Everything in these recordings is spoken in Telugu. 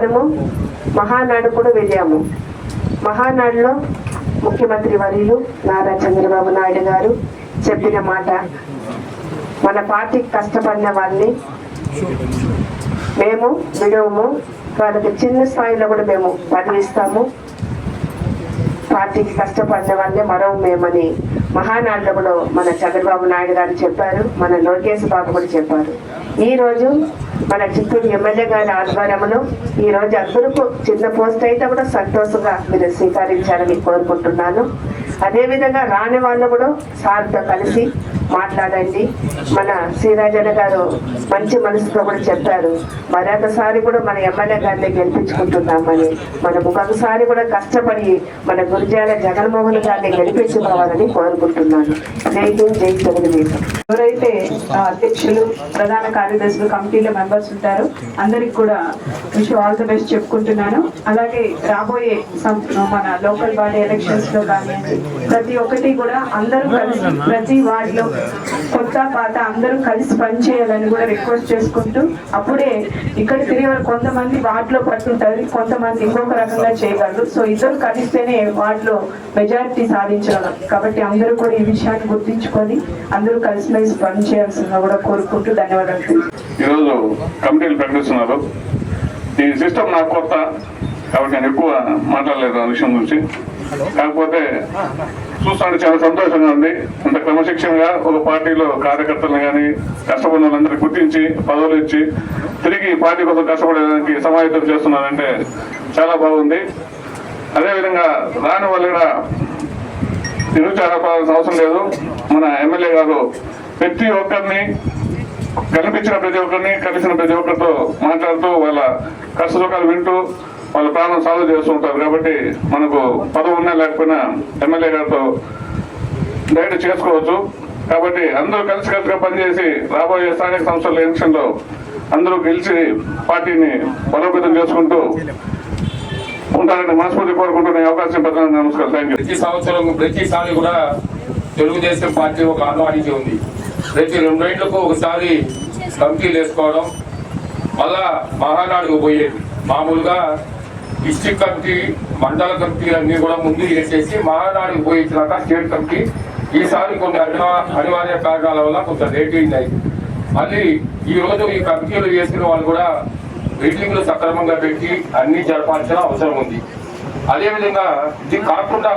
మనము మహానాడు కూడా వెళ్ళాము. మహానాడులో ముఖ్యమంత్రి వర్యులు నారా చంద్రబాబు నాయుడు గారు చెప్పిన మాట, మన పార్టీకి కష్టపడిన వాళ్ళని మేము విడవము, వాళ్ళకి చిన్న స్థాయిలో కూడా మేము పదవిస్తాము, పార్టీకి కష్టపడిన వాళ్ళే మరవు మేమని మహానాడులో కూడా మన చంద్రబాబు నాయుడు గారు చెప్పారు, మన లోకేష్ బాబు కూడా చెప్పారు. ఈరోజు మన చిత్తూరు ఎమ్మెల్యే గారి ఆధ్వర్యంలో ఈరోజు అందరికీ చిన్న పోస్ట్ అయితే కూడా సంతోషంగా మీరు స్వీకరించాలని కోరుకుంటున్నాను. అదేవిధంగా రాని వాళ్ళు కూడా సార్తో కలిసి మాట్లాడండి. మన శ్రీరాజన్న గారు మంచి మనసుతో కూడా చెప్పారు, మరొకసారి కూడా మన ఎమ్మెల్యే గారిని గెలిపించుకుంటున్నామని, మనం ఒకసారి కూడా కష్టపడి మన గురిజాల జగన్మోహన్ గారిని గెలిపించుకోవాలని కోరుకుంటున్నాను. జై హింద్, జై తెలుగుదేశం. ఎవరైతే అధ్యక్షులు, ప్రధాన కార్యదర్శులు, కమిటీల మెంబర్స్ ఉంటారో అందరికి కూడా విష్ ఆల్ ది బెస్ట్ చెప్పుకుంటున్నాను. అలాగే రాబోయే మన లోకల్ బాడీ ఎలక్షన్స్ లో కానివ్వండి, ప్రతి ఒక్కటి కూడా అందరూ కలిసి ప్రతి వార్డులో కొత్త పాత అందరూ కలిసి పనిచేయాలని కూడా రిక్వెస్ట్ చేసుకుంటూ, అప్పుడే ఇక్కడ తిరిగి కొంతమంది వార్డులో పట్టుంటారు, కొంతమంది ఇంకొక రకంగా చేయగలరు. సో ఇద్దరు కలిస్తేనే వార్డులో మెజారిటీ సాధించగలం. కాబట్టి అందరూ కూడా ఈ విషయాన్ని గుర్తించుకొని అందరూ కలిసిమెలిసి పనిచేయాల్సిందిగా కూడా కోరుకుంటూ ధన్యవాదాలు. ఈరోజు కమిటీలు ప్రకటిస్తున్నారు. ఈ సిస్టమ్ నాకు కొత్త కాబట్టి నేను ఎక్కువ మాట్లాడలేదు ఆ విషయం గురించి. కాకపోతే చూస్తుంటే చాలా సంతోషంగా ఉంది. అంత క్రమశిక్షణగా ఒక పార్టీలో కార్యకర్తలను కానీ కష్టపడిన వాళ్ళందరికీ గుర్తించి పదవులు ఇచ్చి తిరిగి పార్టీ కోసం కష్టపడడానికి సమాయత్తం చేస్తున్నారంటే చాలా బాగుంది. అదేవిధంగా రాని వాళ్ళు కూడా నిరుత్సాహపడాల్సిన అవసరం లేదు. మన ఎమ్మెల్యే గారు ప్రతి ఒక్కరిని కనిపించిన ప్రతి ఒక్కరిని కలిసిన ప్రతి ఒక్కరితో మాట్లాడుతూ వాళ్ళ కష్ట సుఖాలు వింటూ వాళ్ళ ప్రాణం సాల్వ్ చేస్తూ ఉంటారు. కాబట్టి మనకు పదవి ఉన్నా లేకపోయినా ఎమ్మెల్యే గారితో డైరెక్ట్ చేసుకోవచ్చు. కాబట్టి అందరూ కలిసికట్టుగా పనిచేసి రాబోయే స్థానిక సంస్థల ఎలక్షన్ లో అందరూ గెలిచి పార్టీని బలోపేతం చేసుకుంటూ ఉంటారని మనస్ఫూర్తి కోరుకుంటున్న అవకాశం పెద్దలకు నమస్కారం. Thank you. ప్రతి సంవత్సరం ప్రతిసారి కూడా తెలుగుదేశం పార్టీ ఒక ఆనవాయితీ ఉంది. ప్రతి 2 ఏళ్లకు ఒకసారి కమిటీలు వేసుకోవడం, మళ్ళా మహానాడుకు పోయేది. మామూలుగా డిస్ట్రిక్ట్ కమిటీ, మండల కమిటీలన్నీ కూడా ముందు వేసేసి మహానాడుకు పోయించినాక స్టేట్ కమిటీ ఈసారి కొన్ని అనివార్య కారణాల వల్ల కొంత లేట్ అయింది. మళ్ళీ ఈ రోజు ఈ కమిటీలు వేసిన వాళ్ళు కూడా మీటింగ్లు సక్రమంగా పెట్టి అన్ని జరపాల్సిన అవసరం ఉంది. అదేవిధంగా ఇది కాకుండా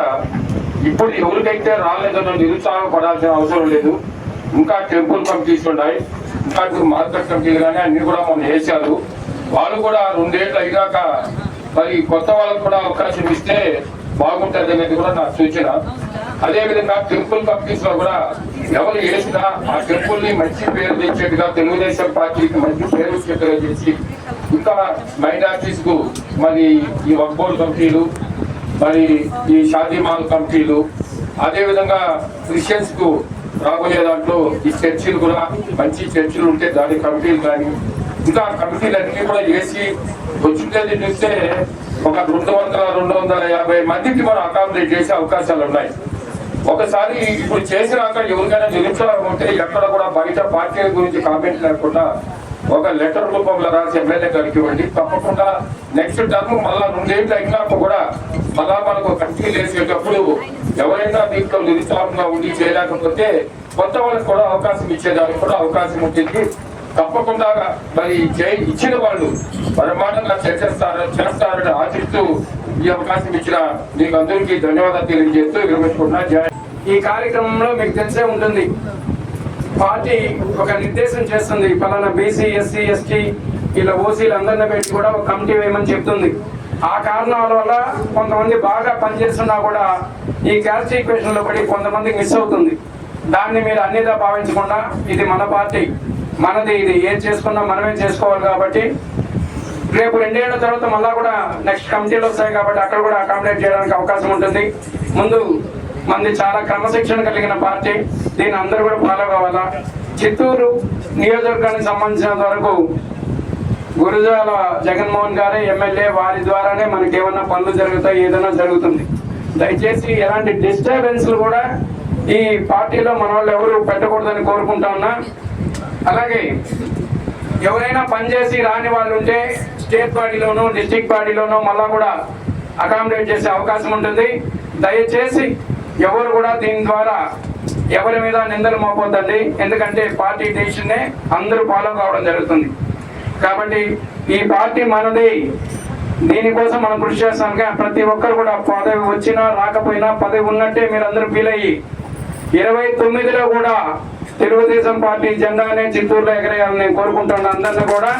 ఇప్పుడు ఎవరికైతే రాలేదనో నిరుత్సాహపడాల్సిన అవసరం లేదు. ఇంకా టెంపుల్ కమిటీస్ ఉన్నాయి, ఇంకా మార్కెట్ కమిటీలు కానీ అన్ని కూడా మనం వేశారు. వాళ్ళు కూడా 2 ఏళ్ళు అయినాక మరి కొత్త వాళ్ళకు కూడా అవకాశం ఇస్తే బాగుంటుంది అనేది కూడా నా సూచన. అదేవిధంగా టెంపుల్ కమిటీస్ లో కూడా ఎవరు వేసినా ఆ టెంపుల్ ని మంచి పేరు తెచ్చేట్టుగా, తెలుగుదేశం పార్టీకి మంచి పేరు వచ్చేట్టుగా చేసి, ఇంకా మైనార్టీస్ కు మరి ఈ వక్బోర్డు కమిటీలు, మరి ఈ షాదీమాల్ కమిటీలు, అదేవిధంగా క్రిస్టియన్స్ కు రాబోయే దాంట్లో ఈ చర్చిలు కూడా మంచి చర్చిలు ఉంటే దాని కమిటీలు కానీ, ఇంకా కమిటీలన్నీ కూడా వేసి వచ్చిందని చూస్తే ఒక 200-250 మందికి మనం అకామిడేట్ చేసే అవకాశాలు ఉన్నాయి. ఒకసారి ఇప్పుడు చేసినాక ఎవరికైనా నిరుత్సాహం ఉంటే ఎక్కడ కూడా బయట పార్టీల గురించి కామెంట్ లేకుండా ఒక లెటర్ రూపంలో రాసి ఎమ్మెల్యే గారికి ఇవ్వండి. తప్పకుండా నెక్స్ట్ టర్మ్ మళ్ళా 2 ఏళ్ళు అయినాక కూడా మళ్ళా మనకు కమిటీలు వేసేటప్పుడు ఎవరైనా దీంట్లో నిరుత్సాహంగా ఉండి చేయలేకపోతే కొత్త వాళ్ళకి కూడా అవకాశం ఇచ్చేదానికి కూడా అవకాశం ఉంటుంది. తప్పకుండా మరి ఇచ్చిన వాళ్ళు బ్రహ్మాండంగా చేస్తారని ఆశిస్తూ ఈ అవకాశం ఇచ్చిన మీకు అందరికీ ధన్యవాదాలు తెలియజేస్తూ విరమించుకుంటున్నా. ఈ కార్యక్రమంలో మీకు తెలిసే ఉంటుంది, పార్టీ ఒక నిర్దేశం చేస్తుంది, పలానా బీసీ, ఎస్సీ, ఎస్టీ ఇలా ఓసీలు అందరిని పెట్టి కూడా ఒక కమిటీ వేయమని చెప్తుంది. ఆ కారణాల వల్ల కొంతమంది బాగా పనిచేస్తున్నా కూడా ఈ క్యాస్ట్ ఈక్వేషన్ లో పడి కొంతమందికి మిస్ అవుతుంది. దాన్ని మీరు అన్నిదా భావించకుండా ఇది మన పార్టీ, మనది, ఇది ఏం చేసుకున్నా మనమే చేసుకోవాలి. కాబట్టి రేపు 2 ఏళ్ల తర్వాత మళ్ళా కూడా నెక్స్ట్ కమిటీలు వస్తాయి కాబట్టి అక్కడ కూడా అకామిడేట్ చేయడానికి అవకాశం ఉంటుంది. ముందు మంది చాలా క్రమశిక్షణ కలిగిన పార్టీ, దీన్ని అందరూ కూడా ఫాలో కావాలా. చిత్తూరు నియోజకవర్గానికి సంబంధించినంత వరకు గురుజాల జగన్మోహన్ గారే ఎమ్మెల్యే, వారి ద్వారానే మనకి ఏమన్నా పనులు జరుగుతాయి, ఏదైనా జరుగుతుంది. దయచేసి ఎలాంటి డిస్టర్బెన్స్లు కూడా ఈ పార్టీలో మన వాళ్ళు ఎవరు పెట్టకూడదని కోరుకుంటా ఉన్నా. అలాగే ఎవరైనా పనిచేసి రాని వాళ్ళు ఉంటే స్టేట్ బాడీలోనూ డిస్ట్రిక్ట్ బాడీలోనూ మళ్ళా కూడా అకామిడేట్ చేసే అవకాశం ఉంటుంది. దయచేసి ఎవరు కూడా దీని ద్వారా ఎవరి మీద నిందలు మోపొద్దండి. ఎందుకంటే పార్టీ డెసిషన్నే అందరూ ఫాలో కావడం జరుగుతుంది. కాబట్టి ఈ పార్టీ మనది, దీనికోసం మనం కృషి చేస్తాం. ప్రతి ఒక్కరు కూడా పదవి వచ్చినా రాకపోయినా పదవి ఉన్నట్టే మీరు అందరూ ఫీల్ అయ్యి 29లో కూడా తెలుగుదేశం పార్టీ జెండానే చిత్తూరులో ఎగరేయాలని నేను కోరుకుంటున్నాను. అందరినీ కూడా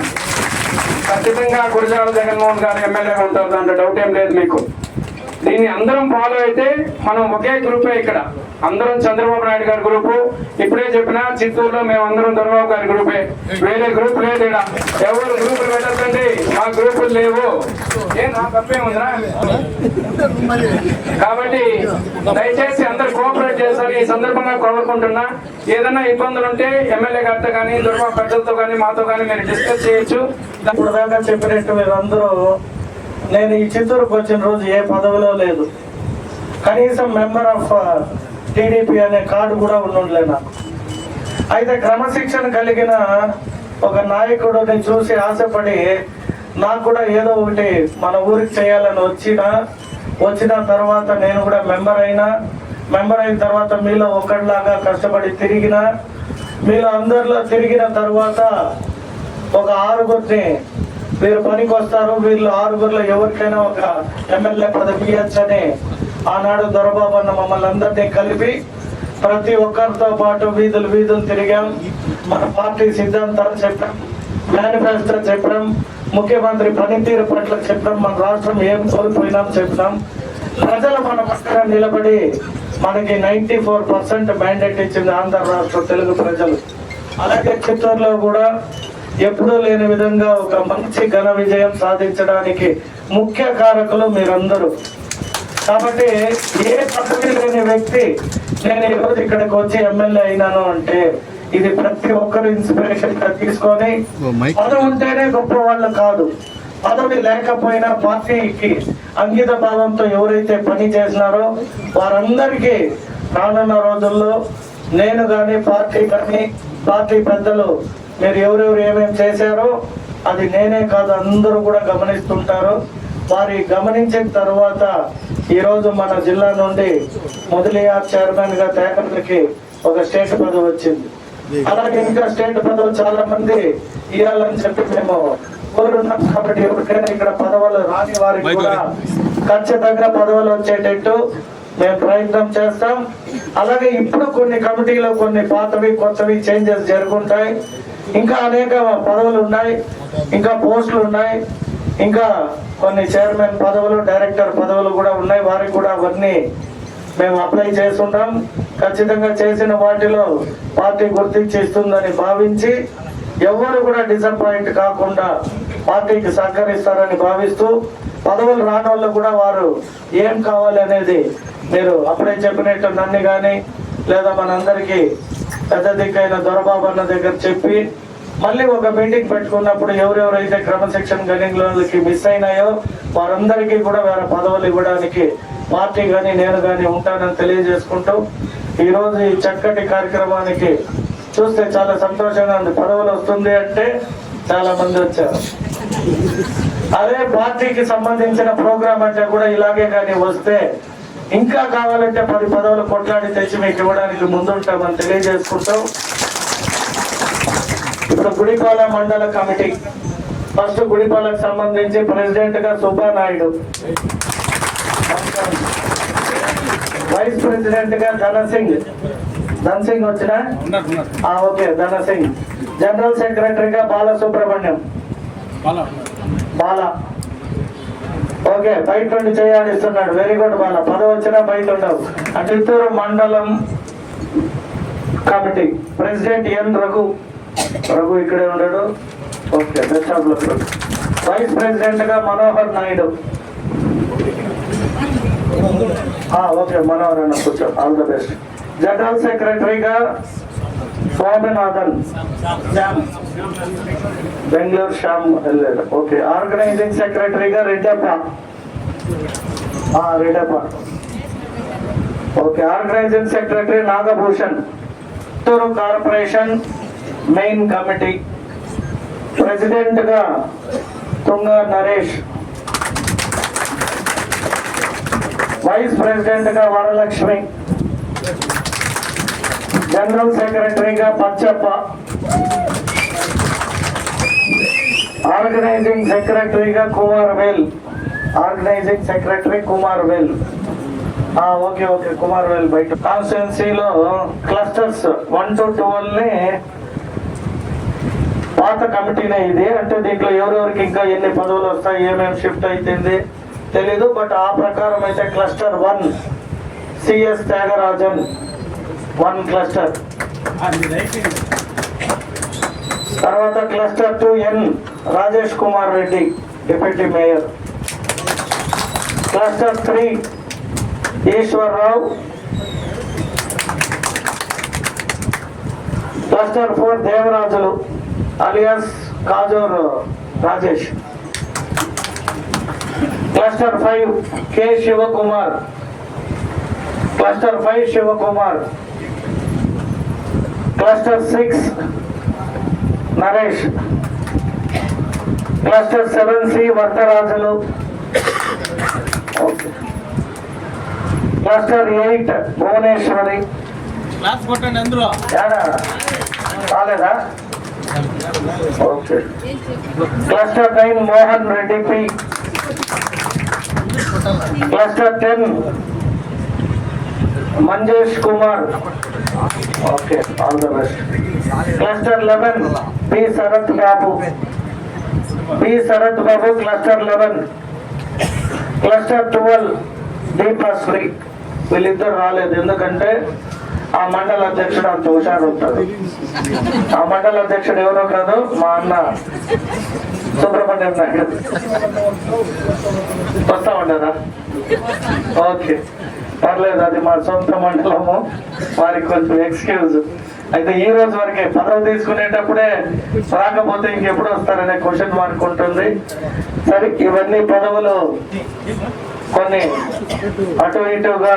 ఖచ్చితంగా గురజాల జగన్మోహన్ గారు ఎమ్మెల్యేగా ఉంటారు, దాంట్లో డౌట్ ఏం లేదు మీకు. దీన్ని అందరం ఫాలో అయితే మనం ఒకే గ్రూపే, ఇక్కడ అందరం చంద్రబాబు నాయుడు గారి గ్రూపు. ఇప్పుడే చెప్పినా చిత్తూరులో మేము అందరం చంద్రబాబు గారి గ్రూపే, వేరే గ్రూప్ లేదు. ఇక్కడ ఎవరు గ్రూపులు పెట్టద్దండి, మా గ్రూపులు లేవు. ఏం నా తప్పేముందిరా? కాబట్టి దయచేసి అందరు కోఆపరేట్ చేస్తారు. ఈ సందర్భంగా కోరుకుంటున్నా, ఏదైనా ఇబ్బందులు ఉంటే ఎమ్మెల్యే గారితో కానీ దుర్గా పెద్దలతో కానీ మాతో కానీ మీరు డిస్కస్ చేయొచ్చు. ఇప్పుడు దాకా చెప్పినట్టు మీరందరూ, నేను ఈ చిత్తూరుకు వచ్చిన రోజు ఏ పదవిలో లేదు, కనీసం మెంబర్ ఆఫ్ టీడీపీ అనే కార్డు కూడా ఉండలే నాకు. అయితే క్రమశిక్షణ కలిగిన ఒక నాయకుడిని చూసి ఆశపడి నాకు కూడా ఏదో ఒకటి మన ఊరికి చేయాలని వచ్చిన తర్వాత నేను కూడా మెంబర్ అయిన తర్వాత మీలో ఒకటిలాగా కష్టపడి మీలో అందరిలో తిరిగిన తర్వాత ఒక 6గురిని వీరు పనికి వస్తారు, వీళ్ళు 6గురిలో ఎవరికైనా ఒక ఎమ్మెల్యే పదవి ఇవ్వచ్చని ఆనాడు దొరబాబు అన్న మమ్మల్ని అందరినీ కలిపి ప్రతి ఒక్కరితో పాటు వీధులు తిరిగాం. మన పార్టీ సిద్ధాంతాలు చెప్పాం, మేనిఫెస్టో చెప్పడం, ముఖ్యమంత్రి పనితీరు పట్ల చెప్పడం, మన రాష్ట్రం ఏం కోల్పోయినాం చెప్పినాం. ప్రజలు మన పక్కన నిలబడి మనకి 94% మ్యాండేట్ ఇచ్చింది ఆంధ్ర రాష్ట్ర తెలుగు ప్రజలు. అలాగే చిత్తూరులో కూడా ఎప్పుడూ లేని విధంగా ఒక మంచి ఘన విజయం సాధించడానికి ముఖ్య కారకులు మీరందరూ. కాబట్టి ఏ పదవి లేని వ్యక్తి నేను ఈరోజు ఇక్కడికి వచ్చి ఎమ్మెల్యే అయినాను అంటే ఇది ప్రతి ఒక్కరు ఇన్స్పిరేషన్ గా తీసుకొని, పదవి ఉంటేనే గొప్ప వాళ్ళు కాదు, పదవి లేకపోయినా పార్టీకి అంకిత భావంతో ఎవరైతే పని చేసినారో వారందరికీ రానున్న రోజుల్లో నేను కానీ పార్టీ పెద్దలు మీరు ఎవరెవరు ఏమేమి చేశారో అది నేనే కాదు అందరూ కూడా గమనిస్తుంటారు. వారి గమనించిన తర్వాత ఈరోజు మన జిల్లా నుండి మొదలియార్ చైర్మన్ గా తేకర్లకి ఒక స్టేట్ పదవి వచ్చింది. అలాగే ఇంకా స్టేట్ పదవులు చాలా మంది ఇవ్వాలని చెప్పి మేము కోరున్నాం. కాబట్టి ఎవరికైనా ఇక్కడ పదవులు రాని వారికి కూడా ఖచ్చితంగా పదవులు వచ్చేటట్టు మేము ప్రయత్నం చేస్తాం. అలాగే ఇప్పుడు కొన్ని కమిటీలో కొన్ని పాతవి కొత్తవి చేంజెస్ జరుగుంటాయి. ఇంకా అనేక పదవులు ఉన్నాయి, ఇంకా పోస్టులు ఉన్నాయి, ఇంకా కొన్ని చైర్మన్ పదవులు, డైరెక్టర్ పదవులు కూడా ఉన్నాయి. వారికి కూడా అవన్నీ మేము అప్లై చేస్తుంటాం. ఖచ్చితంగా చేసిన వాటిలో పార్టీ గుర్తించి ఇస్తుందని భావించి ఎవరు కూడా డిసప్పాయింట్ కాకుండా పార్టీకి సహకరిస్తారని భావిస్తూ, పదవులు రాని వాళ్ళు కూడా వారు ఏం కావాలి అనేది మీరు అప్పుడే చెప్పినట్టు నన్ను కానీ లేదా మనందరికీ పెద్ద దిక్కైన దొరబాబు అన్న దగ్గర చెప్పి మళ్ళీ ఒక మీటింగ్ పెట్టుకున్నప్పుడు ఎవరెవరైతే క్రమశిక్షణ గణిలోకి మిస్ అయినాయో వారందరికీ కూడా వేరే పదవులు ఇవ్వడానికి పార్టీ కానీ నేను కానీ ఉంటానని తెలియజేసుకుంటూ ఈరోజు ఈ చక్కటి కార్యక్రమానికి చూస్తే చాలా సంతోషంగా ఉంది. పదవులు వస్తుంది అంటే చాలా మంది వచ్చారు. అదే పార్టీకి సంబంధించిన ప్రోగ్రామ్ అంటే కూడా ఇలాగే కానీ వస్తే ఇంకా కావాలంటే 10 పదవులు కొట్లాడి తెచ్చి మీకు ఇవ్వడానికి ముందుంటామని తెలియజేసుకుంటూ ఇప్పుడు గుడిపాల మండల కమిటీ ఫస్ట్ గుడిపాలకు సంబంధించి ప్రెసిడెంట్ గా సుబ్బానాయుడు, వైస్ ప్రెసిడెంట్ గా ధనసింగ్ వచ్చిన ఓకే ధనసింగ్, జనరల్ సెక్రటరీగా బాలసుబ్రహ్మణ్యం బాల ఓకే బయట నుండి చేయాడిస్తున్నాడు. వెరీ గుడ్ బాల, పదవి వచ్చినా బయట ఉండవు. చిత్తూరు మండలం కమిటీ ప్రెసిడెంట్ ఎన్ రఘు ఇక్కడే ఉన్నాడు. Okay best of luck. Vice president గా మనోహర్ నాయుడు. ఓకే మనోహర్ అన్న కూర్చో, ఆల్ ద బెస్ట్. జనరల్ సెక్రటరీగా స్వామినాథన్ బెంగళూరు శ్యామ్ వెళ్ళాడు. ఓకే ఆర్గనైజింగ్ సెక్రటరీగా Reddappa. Okay organizing secretary Nagabhushan. Chittoor corporation main committee president గా తుంగ నరేష్, వైస్ ప్రెసిడెంట్ గా వరలక్ష్మి, జనరల్ సెక్రటరీగా పచ్చప్ప, ఆర్గనైజింగ్ సెక్రటరీగా కుమార్వేల్, ఆర్గనైజింగ్ సెక్రటరీ కుమార్వేల్. ఓకే ఓకే, కుమార్వేల్ బయట. కాన్స్టిట్యున్సీలో క్లస్టర్స్ 1 to 12 ని పాత కమిటీనే ఇది. అంటే దీంట్లో ఎవరెవరికి ఇంకా ఎన్ని పదవులు వస్తాయి, ఏమేమి షిఫ్ట్ అవుతుంది తెలీదు. బట్ ఆ ప్రకారం అయితే క్లస్టర్ 1 సిఎస్ త్యాగరాజన్ 1 క్లస్టర్. తర్వాత cluster 2 N Rajesh Kumar Reddy deputy mayor. Cluster 3 Eshwarrao. Cluster 4 Devarajulu alias Kajur Rajesh. Cluster 5 K Sivakumar. Cluster 5 Sivakumar. Cluster 6 Naresh. Cluster 7 C Varadarajulu. Okay. Cluster 8 Bhuvaneswari. ఏడా కాలేదా? Okay. Cluster 9 Mohan Reddy P. Cluster 10 Manjesh Kumar. Okay, all the best. Cluster 11 P Sarath Babu. P Sarath Babu cluster 11. Cluster 12 దీపశ్రీ. వీళ్ళిద్దరు రాలేదు, ఎందుకంటే ఆ మండల అధ్యక్షుడు అంత హుషారు ఉంటాడు. ఆ మండల అధ్యక్షుడు ఎవరో కాదు, మా అన్న సుబ్రహ్మణ్యం నాయుడు. వస్తా ఉండదా? ఓకే, పర్లేదు, అది మా సొంత మండలము, వారికి కొంచెం ఎక్స్క్యూజ్. అయితే ఈ రోజు వరకే పదవి తీసుకునేటప్పుడే రాకపోతే ఇంకెప్పుడు వస్తారనే క్వశ్చన్ మార్క్ ఉంటుంది. సరే, ఇవన్నీ పదవులు కొన్ని అటు ఇటుగా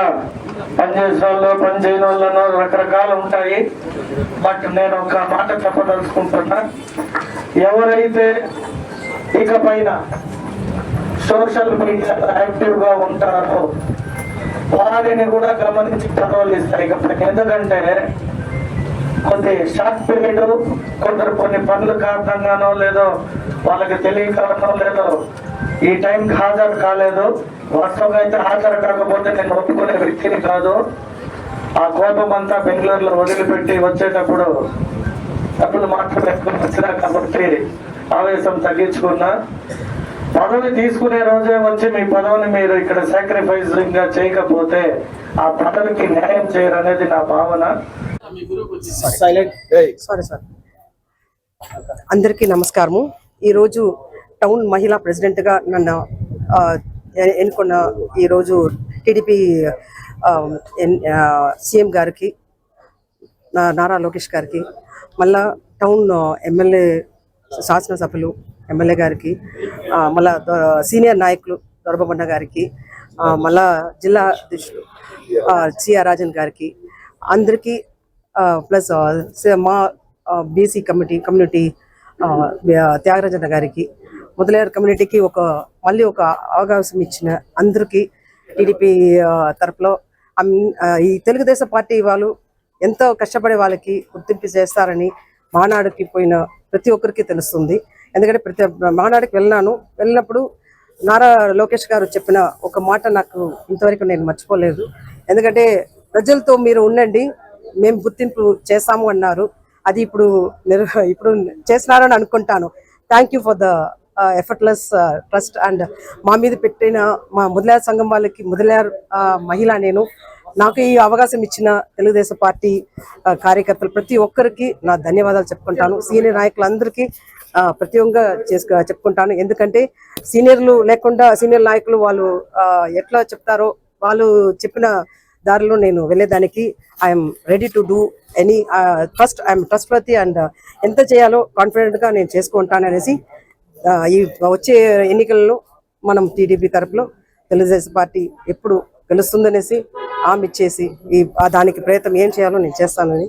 పనిచేసిన వాళ్ళు, పని చేయని వాళ్ళను రకరకాలు ఉంటాయి. బట్ నేను ఒక మాట చెప్పదలుచుకుంటున్నా, ఎవరైతే ఇక పైన సోషల్ మీడియాలో యాక్టివ్ గా ఉంటారో వారిని కూడా గమనించి పదవులు ఇస్తాయి. ఎందుకంటే కొద్ది షార్ట్ పీరియడ్, కొందరు కొన్ని పనుల కారణంగానో లేదో వాళ్ళకి తెలియకనో లేదో ఈ టైంకి హాజరు కాలేదు. వాస్తవంగా అయితే హాజరు కాకపోతే నేను ఒప్పుకునే వ్యక్తిని కాదు. ఆ కోపం అంతా బెంగళూరులో వదిలిపెట్టి వచ్చేటప్పుడు డబ్బులు మాత్రం ఎక్కువ వచ్చినా కాబట్టి ఆవేశం తగ్గించుకున్నా. పదవి తీసుకునే రోజే వచ్చి మీ పదవిని మీరు ఇక్కడ సాక్రిఫైస్ గా చేయకపోతే ఆ పదవికి న్యాయం చేయరు అనేది నా భావన. అందరికీ నమస్కారము. ఈరోజు టౌన్ మహిళా ప్రెసిడెంట్గా నన్ను ఎన్నుకున్న ఈరోజు టీడీపీ సీఎం గారికి, నారా లోకేష్ గారికి, మళ్ళా టౌన్ ఎమ్మెల్యే శాసనసభ్యులు ఎమ్మెల్యే గారికి, మళ్ళా సీనియర్ నాయకులు దొరబొండ గారికి, మళ్ళా జిల్లా అధ్యక్షులు సిఆర్ రాజన్ గారికి, అందరికీ ప్లస్ మా బీసీ కమ్యూనిటీ త్యాగరాజన్న గారికి, మొదలైన కమ్యూనిటీకి మళ్ళీ ఒక అవకాశం ఇచ్చిన అందరికీ టీడీపీ తరఫులో ఈ తెలుగుదేశం పార్టీ వాళ్ళు ఎంతో కష్టపడే వాళ్ళకి గుర్తింపు చేస్తారని మానాడుకి పోయిన ప్రతి ఒక్కరికి తెలుస్తుంది. ఎందుకంటే ప్రతి మానాడుకి వెళ్ళినప్పుడు నారా లోకేష్ గారు చెప్పిన ఒక మాట నాకు ఇంతవరకు నేను మర్చిపోలేదు. ఎందుకంటే ప్రజలతో మీరు ఉండండి, మేము గుర్తింపు చేస్తాము అన్నారు. అది ఇప్పుడు చేస్తున్నారని అనుకుంటాను. Thank you for the effortless trust and మా మీద పెట్టిన మా మొదలయార్ సంఘం వాళ్ళకి, మొదలయార్ మహిళ నేను, నాకు ఈ అవకాశం ఇచ్చిన తెలుగుదేశం పార్టీ కార్యకర్తలు ప్రతి ఒక్కరికి నా ధన్యవాదాలు చెప్పుకుంటాను. సీనియర్ నాయకులందరికీ ప్రత్యేకంగా చెప్పుకుంటాను. ఎందుకంటే సీనియర్లు లేకుండా సీనియర్ నాయకులు వాళ్ళు ఎట్లా చెప్తారో వాళ్ళు చెప్పిన దారిలో నేను వెళ్ళేదానికి I'm ready to do any first I'm trustworthy and ఎంత చేయాలో కాన్ఫిడెంట్గా నేను చేసుకుంటాను అనేసి ఈ వచ్చే ఎన్నికల్లో మనం టీడీపీ తరపులో తెలుగుదేశం పార్టీ ఎప్పుడు గెలుస్తుందనేసి హామీ ఇచ్చేసి దానికి ప్రయత్నం ఏం చేయాలో నేను చేస్తానని